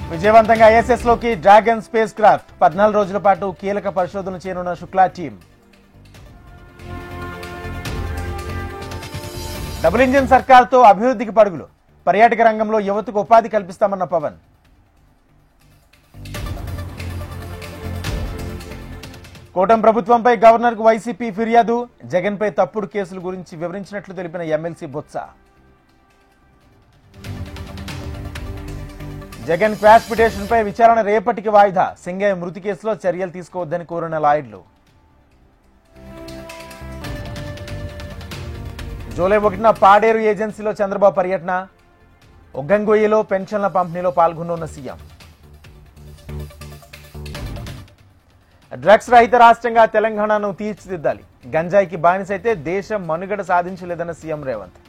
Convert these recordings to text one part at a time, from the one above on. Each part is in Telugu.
విజయవంతంగా ఐఎస్ఎస్ లోకి డ్రాగన్ స్పేస్ క్రాఫ్ట్ 14 రోజుల పాటు కీలక పరిశోధనలు చేయనున్న శుక్లా టీం. డబుల్ ఇంజిన్ సర్కార్తో అభివృద్ధికి పరుగులు. పర్యాటక రంగంలో యువతకు ఉపాధి కల్పిస్తామన్న పవన్. కూటమి ప్రభుత్వంపై గవర్నర్కు వైసీపీ ఫిర్యాదు. జగన్పై తప్పుడు కేసుల గురించి వివరించినట్లు తెలిపిన ఎమ్మెల్సీ బొత్స. జగన్ క్వాష్ పిటిషన్పై విచారణ రేపటికి వాయిదా. సింగయ్య మృతి కేసులో చర్యలు తీసుకోవద్దని కోరిన లాయర్లు. జూలై 1న పాడేరు ఏజెన్సీలో చంద్రబాబు పర్యటన. ఒగ్గంగొయ్యలో పెన్షన్ల పంపిణీలో పాల్గొన్న సీఎం. డ్రగ్స్ రహిత రాష్ట్రంగా తెలంగాణను తీర్చిదిద్దాలి. గంజాయికి బానిసైతే దేశం మనుగడ సాధించలేదన్న సీఎం రేవంత్.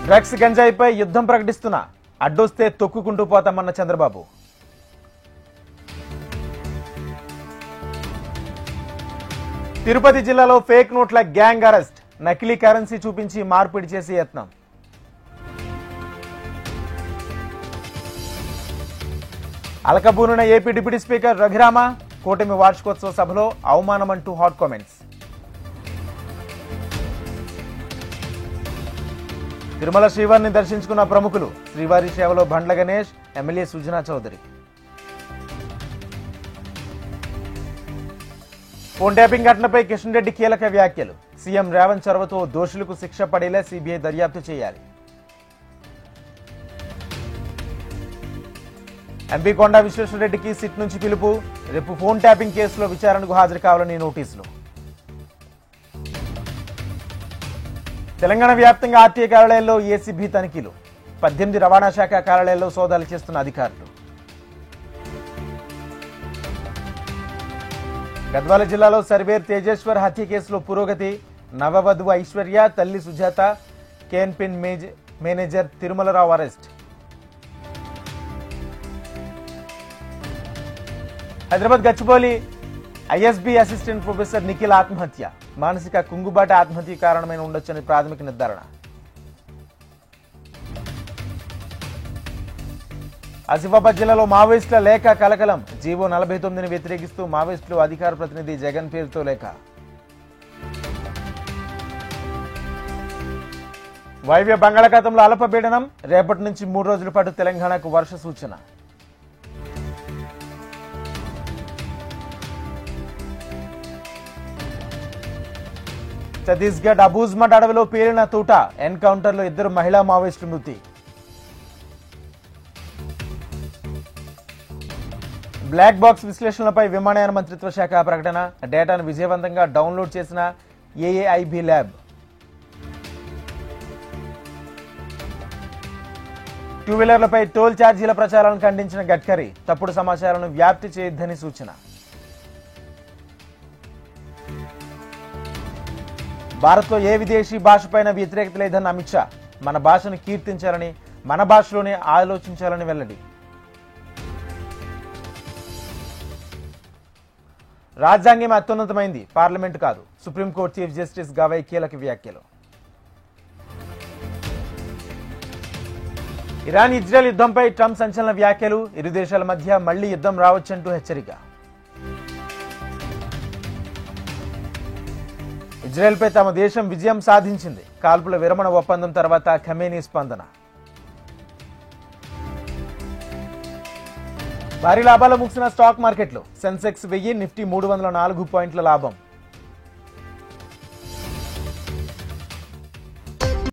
డ్రగ్స్ గంజాయిపై యుద్ధం ప్రకటిస్తున్నా, అడ్డొస్తే తొక్కుకుంటూ పోతామన్న చంద్రబాబు. తిరుపతి జిల్లాలో ఫేక్ నోట్ల గ్యాంగ్ అరెస్ట్. నకిలీ కరెన్సీ చూపించి మార్పిడి చేసే యత్నం. అలకబూనున ఏపీ డిప్యూటీ స్పీకర్ రఘురామ. కూటమి వార్షికోత్సవ సభలో అవమానమంటూ హాట్ కామెంట్స్. తిరుమల శ్రీవారిని దర్శించుకున్న ప్రముఖులు. శ్రీవారి సేవలో Bandla Ganesh, MLA Sujana Chowdary. Phone tapping ఘటనపై కిషన్ రెడ్డి కీలక వ్యాఖ్యలు. సీఎం రేవంత్ చొరవతో దోషులకు శిక్ష పడేలా సీబీఐ దర్యాప్తు చేయాలి. ఎంపీ కొండా విశ్వేశ్వరరెడ్డికి సిట్ నుంచి పిలుపు. రేపు ఫోన్ ట్యాపింగ్ కేసులో విచారణకు హాజరు కావాలని నోటీసులు. తెలంగాణ వ్యాప్తంగా ఆర్టీఏ కార్యాలయాల్లో ఏసీబీ తనిఖీలు. 18 రవాణా శాఖ కార్యాలయాల్లో సోదాలు చేస్తున్న అధికారులు. గద్వాల జిల్లాలో సర్వేర్ తేజేశ్వర్ హత్య కేసులో పురోగతి. నవవధువు ఐశ్వర్య, తల్లి సుజాత, కేఎన్పిన్ manager Tirumalarao arrest. Hyderabad Gachibowli ISB assistant professor Nikhil ఆత్మహత్య. మానసిక కుంగుబాట ఆత్మహత్య కారణమైన ఉండొచ్చని ప్రాథమిక నిర్ధారణ. ఆసిఫాబాద్ జిల్లాలో మావోయిస్టుల లేఖ కలకలం. జీవో 49ని వ్యతిరేకిస్తూ మావోయిస్టులు అధికార ప్రతినిధి జగన్ పేరుతో లేఖ. వాయువ్య బంగాళాఖాతంలో అల్పపీడనం. రేపటి నుంచి 3 రోజుల పాటు తెలంగాణకు వర్ష సూచన. ఛత్తీస్గఢ్ అబూజ్మఠ్ అడవిలో పేలిన తూట. ఎన్కౌంటర్లో 2 మహిళా మావోయిస్టులు మృతి. బ్లాక్ బాక్స్ విశ్లేషణలపై విమానయాన మంత్రిత్వ శాఖ ప్రకటన. డేటాను విజయవంతంగా డౌన్లోడ్ చేసిన ఏఏఐబీ ల్యాబ్. టూ వీలర్లపై టోల్ ఛార్జీల ప్రచారాలను ఖండించిన గడ్కరీ. తప్పుడు సమాచారాలను వ్యాప్తి చేయొద్దని సూచన. భారత్లో ఏ విదేశీ భాషపైన వ్యతిరేకత లేదన్న అమిత్ షా. మన భాషను కీర్తించాలని, మన భాషలోనే ఆలోచించాలని వెల్లడి. రాజ్యాంగం అత్యున్నతమైంది, పార్లమెంటు కాదు. సుప్రీంకోర్టు చీఫ్ జస్టిస్ గవై కీలక వ్యాఖ్యలు. ఇరాన్ ఇజ్రాయెల్ యుద్ధంపై ట్రంప్ సంచలన వ్యాఖ్యలు. ఇరు దేశాల మధ్య మళ్లీ యుద్ధం రావచ్చంటూ హెచ్చరిక. ఇజ్రాయెల్పై తమ దేశం విజయం సాధించింది. కాల్పుల విరమణ ఒప్పందం తర్వాత ఖమేనీ స్పందన. భారీ లాభాలు ముగిసిన స్టాక్ మార్కెట్లు. సెన్సెక్స్ 1000, నిఫ్టీ 304 పాయింట్ల లాభం.